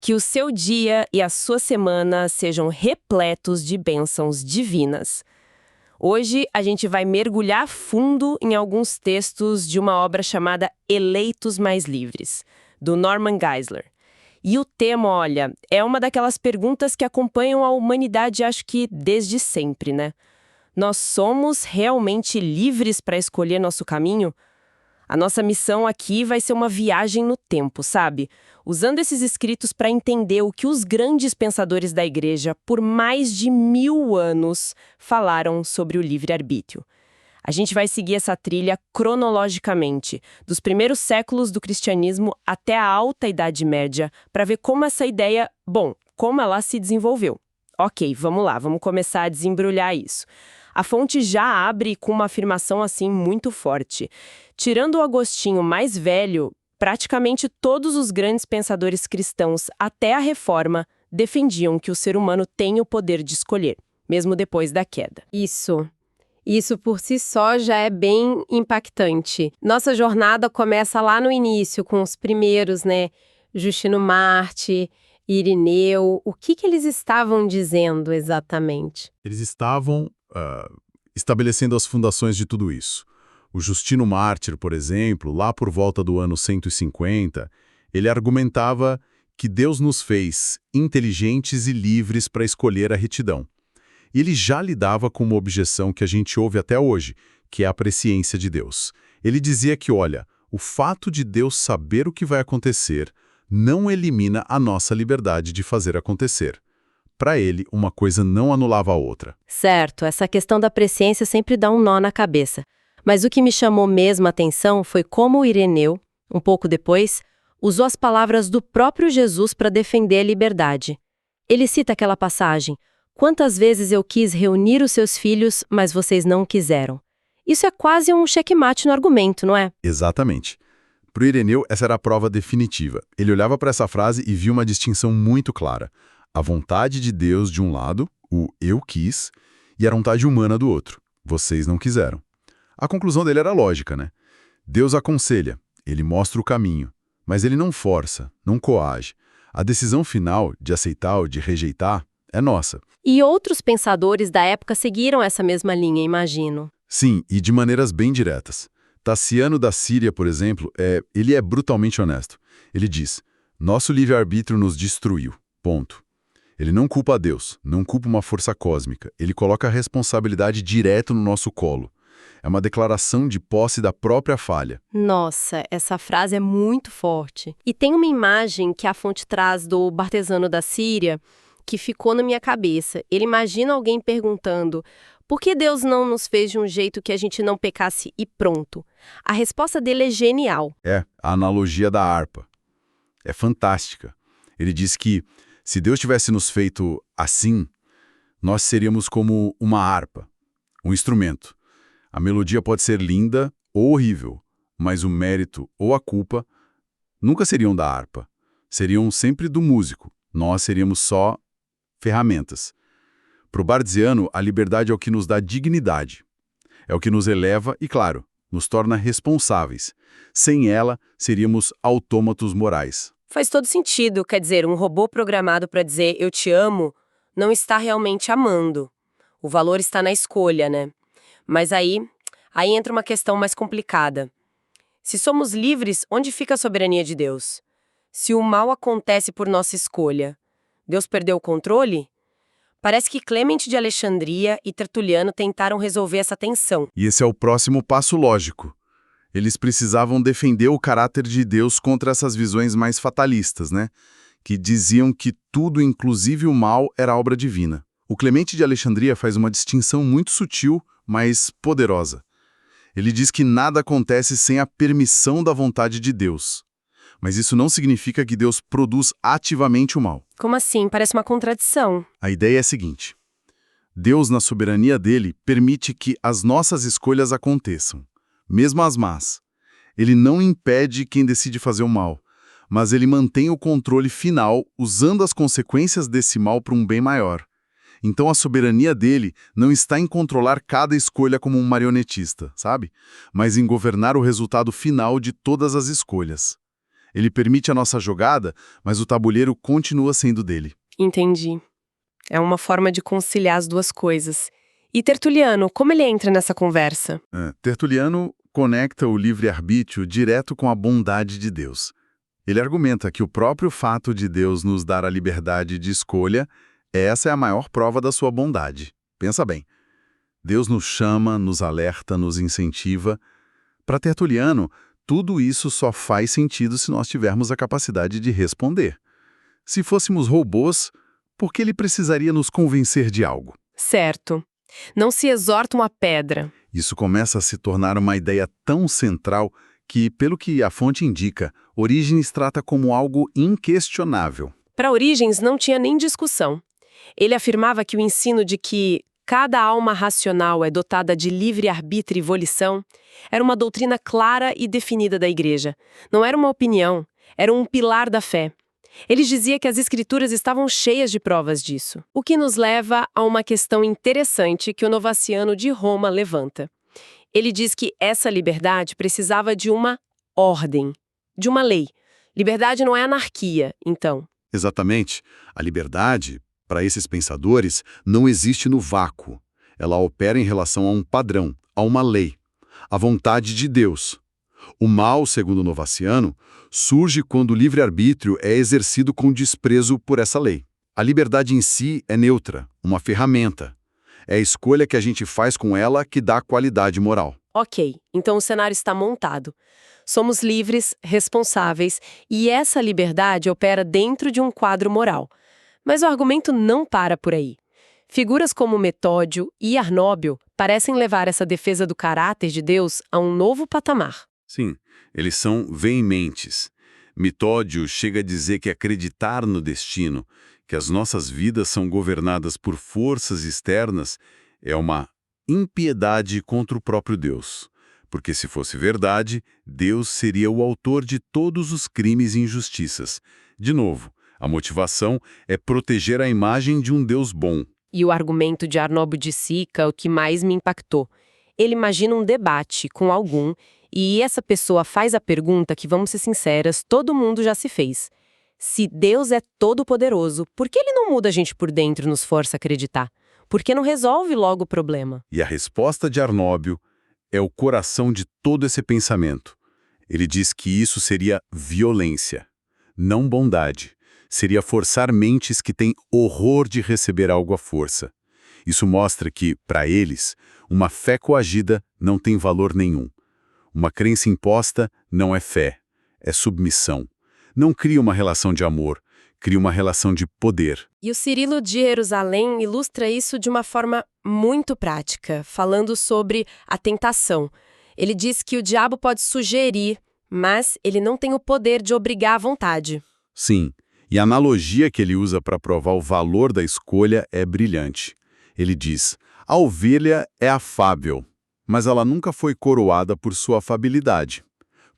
Que o seu dia e a sua semana sejam repletos de bênçãos divinas. Hoje a gente vai mergulhar fundo em alguns textos de uma obra chamada Eleitos Mais Livres, do Norman Geisler. E o tema, olha, é uma daquelas perguntas que acompanham a humanidade, acho que desde sempre, né? Nós somos realmente livres para escolher nosso caminho? A nossa missão aqui vai ser uma viagem no tempo, sabe? Usando esses escritos para entender o que os grandes pensadores da Igreja, por mais de 1000 anos, falaram sobre o livre-arbítrio. A gente vai seguir essa trilha cronologicamente, dos primeiros séculos do cristianismo até a Alta Idade Média, para ver como essa ideia, como ela se desenvolveu. Ok, vamos lá, vamos começar a desembrulhar isso. A fonte já abre com uma afirmação assim muito forte. Tirando o Agostinho mais velho, praticamente todos os grandes pensadores cristãos, até a Reforma, defendiam que o ser humano tem o poder de escolher, mesmo depois da queda. Isso por si só já é bem impactante. Nossa jornada começa lá no início, com os primeiros, né? Justino Marte, Irineu. O que eles estavam dizendo exatamente? Eles estavam estabelecendo as fundações de tudo isso. O Justino Mártir, por exemplo, lá por volta do ano 150, ele argumentava que Deus nos fez inteligentes e livres para escolher a retidão. E ele já lidava com uma objeção que a gente ouve até hoje, que é a presciência de Deus. Ele dizia que, olha, o fato de Deus saber o que vai acontecer não elimina a nossa liberdade de fazer acontecer. Para ele, uma coisa não anulava a outra. Certo, essa questão da presciência sempre dá um nó na cabeça. Mas o que me chamou mesmo a atenção foi como o Ireneu, um pouco depois, usou as palavras do próprio Jesus para defender a liberdade. Ele cita aquela passagem: "Quantas vezes eu quis reunir os seus filhos, mas vocês não quiseram." Isso é quase um checkmate no argumento, não é? Exatamente. Para o Ireneu, essa era a prova definitiva. Ele olhava para essa frase e viu uma distinção muito clara. A vontade de Deus de um lado, o eu quis, e a vontade humana do outro, vocês não quiseram. A conclusão dele era lógica, né? Deus aconselha, ele mostra o caminho, mas ele não força, não coage. A decisão final de aceitar ou de rejeitar é nossa. E outros pensadores da época seguiram essa mesma linha, imagino. Sim, e de maneiras bem diretas. Tassiano da Síria, por exemplo, ele é brutalmente honesto. Ele diz: nosso livre-arbítrio nos destruiu. Ponto. Ele não culpa a Deus, não culpa uma força cósmica. Ele coloca a responsabilidade direto no nosso colo. É uma declaração de posse da própria falha. Nossa, essa frase é muito forte. E tem uma imagem que a fonte traz do Bartesano da Síria que ficou na minha cabeça. Ele imagina alguém perguntando: por que Deus não nos fez de um jeito que a gente não pecasse e pronto? A resposta dele é genial. A analogia da harpa. É fantástica. Ele diz que se Deus tivesse nos feito assim, nós seríamos como uma harpa, um instrumento. A melodia pode ser linda ou horrível, mas o mérito ou a culpa nunca seriam da harpa. Seriam sempre do músico. Nós seríamos só ferramentas. Para o Bartesiano, a liberdade é o que nos dá dignidade. É o que nos eleva e, claro, nos torna responsáveis. Sem ela, seríamos autômatos morais. Faz todo sentido, quer dizer, um robô programado para dizer eu te amo não está realmente amando. O valor está na escolha, né? Mas aí entra uma questão mais complicada. Se somos livres, onde fica a soberania de Deus? Se o mal acontece por nossa escolha, Deus perdeu o controle? Parece que Clemente de Alexandria e Tertuliano tentaram resolver essa tensão. E esse é o próximo passo lógico. Eles precisavam defender o caráter de Deus contra essas visões mais fatalistas, né? Que diziam que tudo, inclusive o mal, era obra divina. O Clemente de Alexandria faz uma distinção muito sutil, mas poderosa. Ele diz que nada acontece sem a permissão da vontade de Deus. Mas isso não significa que Deus produz ativamente o mal. Como assim? Parece uma contradição. A ideia é a seguinte: Deus, na soberania dele, permite que as nossas escolhas aconteçam, mesmo as más. Ele não impede quem decide fazer o mal, mas ele mantém o controle final usando as consequências desse mal para um bem maior. Então a soberania dele não está em controlar cada escolha como um marionetista, sabe? Mas em governar o resultado final de todas as escolhas. Ele permite a nossa jogada, mas o tabuleiro continua sendo dele. Entendi. É uma forma de conciliar as duas coisas. E Tertuliano, como ele entra nessa conversa? Tertuliano conecta o livre-arbítrio direto com a bondade de Deus. Ele argumenta que o próprio fato de Deus nos dar a liberdade de escolha, essa é a maior prova da sua bondade. Pensa bem. Deus nos chama, nos alerta, nos incentiva. Para Tertuliano, tudo isso só faz sentido se nós tivermos a capacidade de responder. Se fôssemos robôs, por que ele precisaria nos convencer de algo? Certo. Não se exorta uma pedra. Isso começa a se tornar uma ideia tão central que, pelo que a fonte indica, Orígenes trata como algo inquestionável. Para Orígenes não tinha nem discussão. Ele afirmava que o ensino de que cada alma racional é dotada de livre-arbítrio e volição era uma doutrina clara e definida da Igreja. Não era uma opinião, era um pilar da fé. Ele dizia que as Escrituras estavam cheias de provas disso, o que nos leva a uma questão interessante que o Novaciano de Roma levanta. Ele diz que essa liberdade precisava de uma ordem, de uma lei. Liberdade não é anarquia, então. Exatamente. A liberdade, para esses pensadores, não existe no vácuo. Ela opera em relação a um padrão, a uma lei, a vontade de Deus. O mal, segundo Novaciano, surge quando o livre-arbítrio é exercido com desprezo por essa lei. A liberdade em si é neutra, uma ferramenta. É a escolha que a gente faz com ela que dá qualidade moral. Ok, então o cenário está montado. Somos livres, responsáveis, e essa liberdade opera dentro de um quadro moral. Mas o argumento não para por aí. Figuras como Metódio e Arnóbio parecem levar essa defesa do caráter de Deus a um novo patamar. Sim, eles são veementes. Metódio chega a dizer que acreditar no destino, que as nossas vidas são governadas por forças externas, é uma impiedade contra o próprio Deus. Porque se fosse verdade, Deus seria o autor de todos os crimes e injustiças. De novo, a motivação é proteger a imagem de um Deus bom. E o argumento de Arnóbio de Sica é o que mais me impactou. Ele imagina um debate com algum e essa pessoa faz a pergunta que, vamos ser sinceras, todo mundo já se fez. Se Deus é todo-poderoso, por que ele não muda a gente por dentro e nos força a acreditar? Por que não resolve logo o problema? E a resposta de Arnóbio é o coração de todo esse pensamento. Ele diz que isso seria violência, não bondade. Seria forçar mentes que têm horror de receber algo à força. Isso mostra que, para eles, uma fé coagida não tem valor nenhum. Uma crença imposta não é fé, é submissão. Não cria uma relação de amor, cria uma relação de poder. E o Cirilo de Jerusalém ilustra isso de uma forma muito prática, falando sobre a tentação. Ele diz que o diabo pode sugerir, mas ele não tem o poder de obrigar à vontade. Sim, e a analogia que ele usa para provar o valor da escolha é brilhante. Ele diz, a ovelha é afável, mas ela nunca foi coroada por sua afabilidade.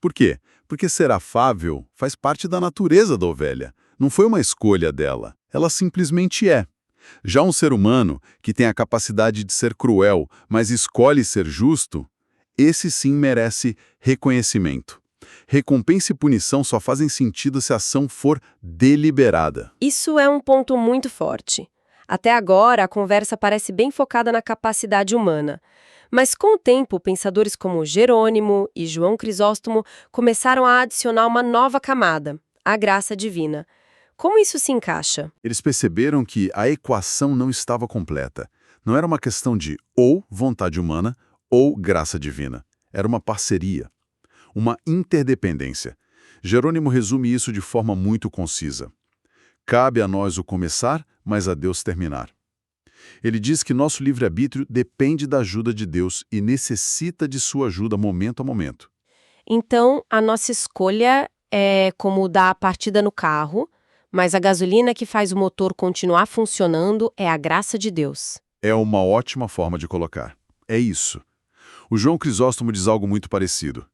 Por quê? Porque ser afável faz parte da natureza da ovelha. Não foi uma escolha dela, ela simplesmente é. Já um ser humano que tem a capacidade de ser cruel, mas escolhe ser justo, esse sim merece reconhecimento. Recompensa e punição só fazem sentido se a ação for deliberada. Isso é um ponto muito forte. Até agora, a conversa parece bem focada na capacidade humana. Mas com o tempo, pensadores como Jerônimo e João Crisóstomo começaram a adicionar uma nova camada, a graça divina. Como isso se encaixa? Eles perceberam que a equação não estava completa. Não era uma questão de ou vontade humana ou graça divina. Era uma parceria, uma interdependência. Jerônimo resume isso de forma muito concisa. Cabe a nós o começar, mas a Deus terminar. Ele diz que nosso livre-arbítrio depende da ajuda de Deus e necessita de sua ajuda momento a momento. Então, a nossa escolha é como dar a partida no carro, mas a gasolina que faz o motor continuar funcionando é a graça de Deus. É uma ótima forma de colocar. É isso. O João Crisóstomo diz algo muito parecido.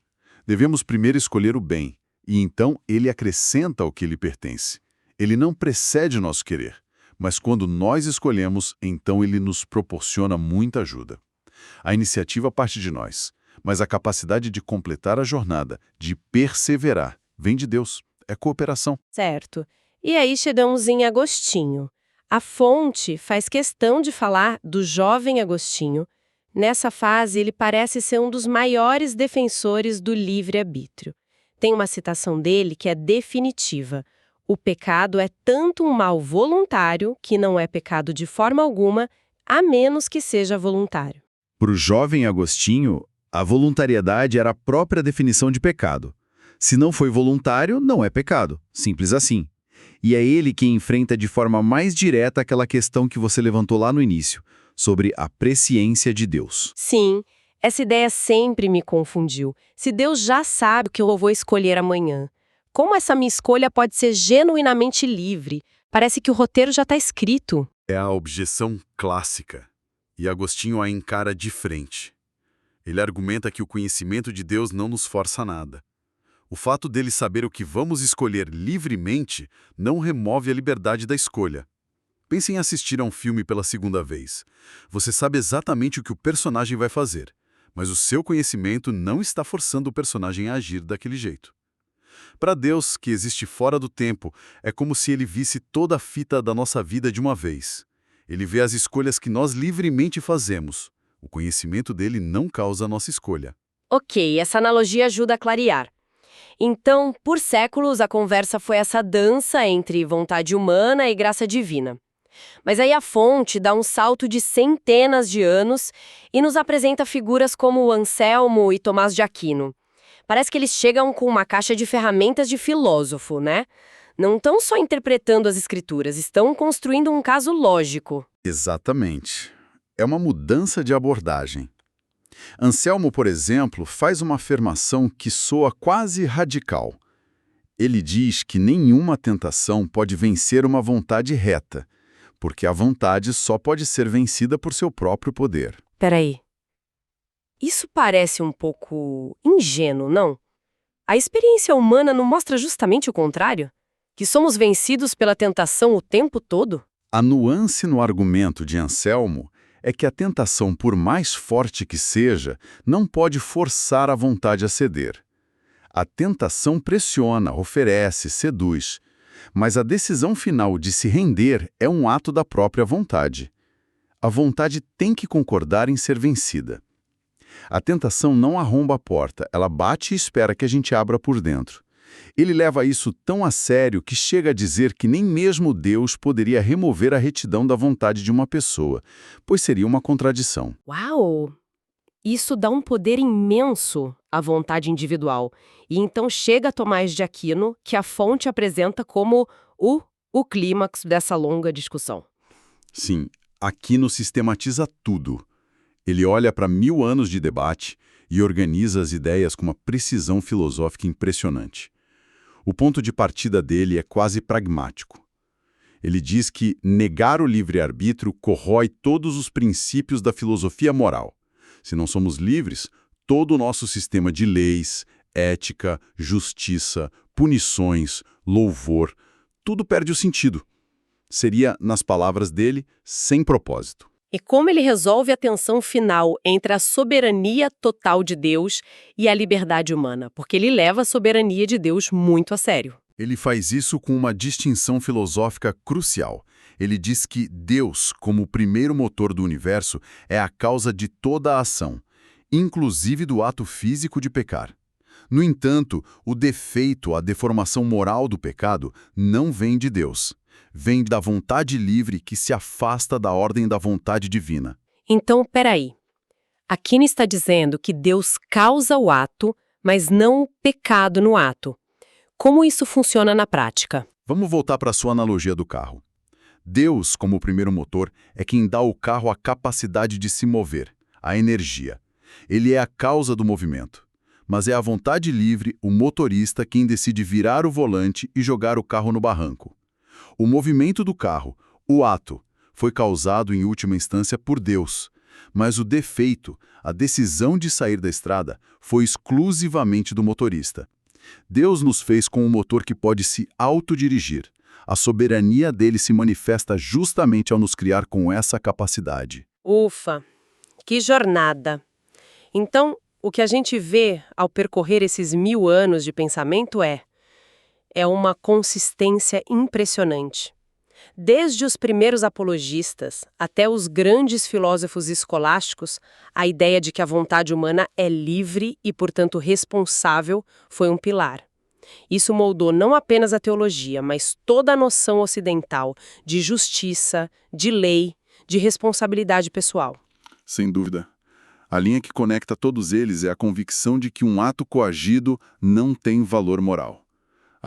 Devemos primeiro escolher o bem, e então ele acrescenta o que lhe pertence. Ele não precede o nosso querer, mas quando nós escolhemos, então ele nos proporciona muita ajuda. A iniciativa parte de nós, mas a capacidade de completar a jornada, de perseverar, vem de Deus. é cooperação. Certo. E aí chegamos em Agostinho. A fonte faz questão de falar do jovem Agostinho. Nessa fase, ele parece ser um dos maiores defensores do livre-arbítrio. Tem uma citação dele que é definitiva. O pecado é tanto um mal voluntário, que não é pecado de forma alguma, a menos que seja voluntário. Para o jovem Agostinho, a voluntariedade era a própria definição de pecado. Se não foi voluntário, não é pecado. Simples assim. E é ele quem enfrenta de forma mais direta aquela questão que você levantou lá no início, sobre a presciência de Deus. Sim, essa ideia sempre me confundiu. Se Deus já sabe o que eu vou escolher amanhã, como essa minha escolha pode ser genuinamente livre? Parece que o roteiro já está escrito. É a objeção clássica. E Agostinho a encara de frente. Ele argumenta que o conhecimento de Deus não nos força a nada. O fato dele saber o que vamos escolher livremente não remove a liberdade da escolha. Pense em assistir a um filme pela segunda vez. Você sabe exatamente o que o personagem vai fazer, mas o seu conhecimento não está forçando o personagem a agir daquele jeito. Para Deus, que existe fora do tempo, é como se ele visse toda a fita da nossa vida de uma vez. Ele vê as escolhas que nós livremente fazemos. O conhecimento dele não causa a nossa escolha. Ok, essa analogia ajuda a clarear. Então, por séculos, a conversa foi essa dança entre vontade humana e graça divina. Mas aí a fonte dá um salto de centenas de anos e nos apresenta figuras como Anselmo e Tomás de Aquino. Parece que eles chegam com uma caixa de ferramentas de filósofo, né? Não estão só interpretando as escrituras, estão construindo um caso lógico. Exatamente. É uma mudança de abordagem. Anselmo, por exemplo, faz uma afirmação que soa quase radical. Ele diz que nenhuma tentação pode vencer uma vontade reta, porque a vontade só pode ser vencida por seu próprio poder. Peraí. Isso parece um pouco ingênuo, não? A experiência humana não mostra justamente o contrário? Que somos vencidos pela tentação o tempo todo? A nuance no argumento de Anselmo é que a tentação, por mais forte que seja, não pode forçar a vontade a ceder. A tentação pressiona, oferece, seduz, mas a decisão final de se render é um ato da própria vontade. A vontade tem que concordar em ser vencida. A tentação não arromba a porta, ela bate e espera que a gente abra por dentro. Ele leva isso tão a sério que chega a dizer que nem mesmo Deus poderia remover a retidão da vontade de uma pessoa, pois seria uma contradição. Uau! Isso dá um poder imenso à vontade individual. E então chega Tomás de Aquino, que a fonte apresenta como o clímax dessa longa discussão. Sim, Aquino sistematiza tudo. Ele olha para 1000 anos de debate e organiza as ideias com uma precisão filosófica impressionante. O ponto de partida dele é quase pragmático. Ele diz que negar o livre-arbítrio corrói todos os princípios da filosofia moral. Se não somos livres, todo o nosso sistema de leis, ética, justiça, punições, louvor, tudo perde o sentido. Seria, nas palavras dele, sem propósito. E como ele resolve a tensão final entre a soberania total de Deus e a liberdade humana? Porque ele leva a soberania de Deus muito a sério. Ele faz isso com uma distinção filosófica crucial. Ele diz que Deus, como o primeiro motor do universo, é a causa de toda a ação, inclusive do ato físico de pecar. No entanto, o defeito, a deformação moral do pecado, não vem de Deus. Vem da vontade livre que se afasta da ordem da vontade divina. Então, peraí. Aquino está dizendo que Deus causa o ato, mas não o pecado no ato. Como isso funciona na prática? Vamos voltar para a sua analogia do carro. Deus, como o primeiro motor, é quem dá ao carro a capacidade de se mover, a energia. Ele é a causa do movimento. Mas é a vontade livre, o motorista, quem decide virar o volante e jogar o carro no barranco. O movimento do carro, o ato, foi causado em última instância por Deus, mas o defeito, a decisão de sair da estrada, foi exclusivamente do motorista. Deus nos fez com um motor que pode se autodirigir. A soberania dele se manifesta justamente ao nos criar com essa capacidade. Ufa, que jornada! Então, o que a gente vê ao percorrer esses 1000 anos de pensamento é é uma consistência impressionante. Desde os primeiros apologistas até os grandes filósofos escolásticos, a ideia de que a vontade humana é livre e, portanto, responsável foi um pilar. Isso moldou não apenas a teologia, mas toda a noção ocidental de justiça, de lei, de responsabilidade pessoal. Sem dúvida. A linha que conecta todos eles é a convicção de que um ato coagido não tem valor moral.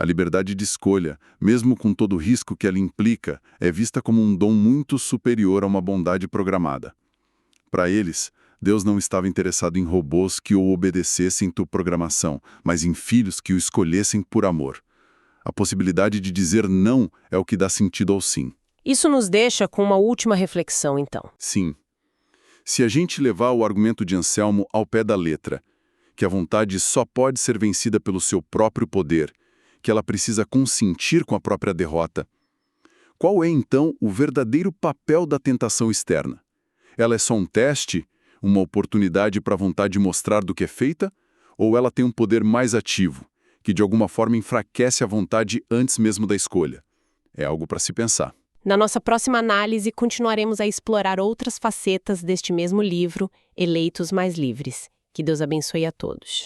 A liberdade de escolha, mesmo com todo o risco que ela implica, é vista como um dom muito superior a uma bondade programada. Para eles, Deus não estava interessado em robôs que o obedecessem por programação, mas em filhos que o escolhessem por amor. A possibilidade de dizer não é o que dá sentido ao sim. Isso nos deixa com uma última reflexão, então. Sim. Se a gente levar o argumento de Anselmo ao pé da letra, que a vontade só pode ser vencida pelo seu próprio poder, que ela precisa consentir com a própria derrota, qual é então o verdadeiro papel da tentação externa? Ela é só um teste, uma oportunidade para a vontade mostrar do que é feita? Ou ela tem um poder mais ativo, que de alguma forma enfraquece a vontade antes mesmo da escolha? É algo para se pensar. Na nossa próxima análise, continuaremos a explorar outras facetas deste mesmo livro, Eleitos Mais Livres. Que Deus abençoe a todos.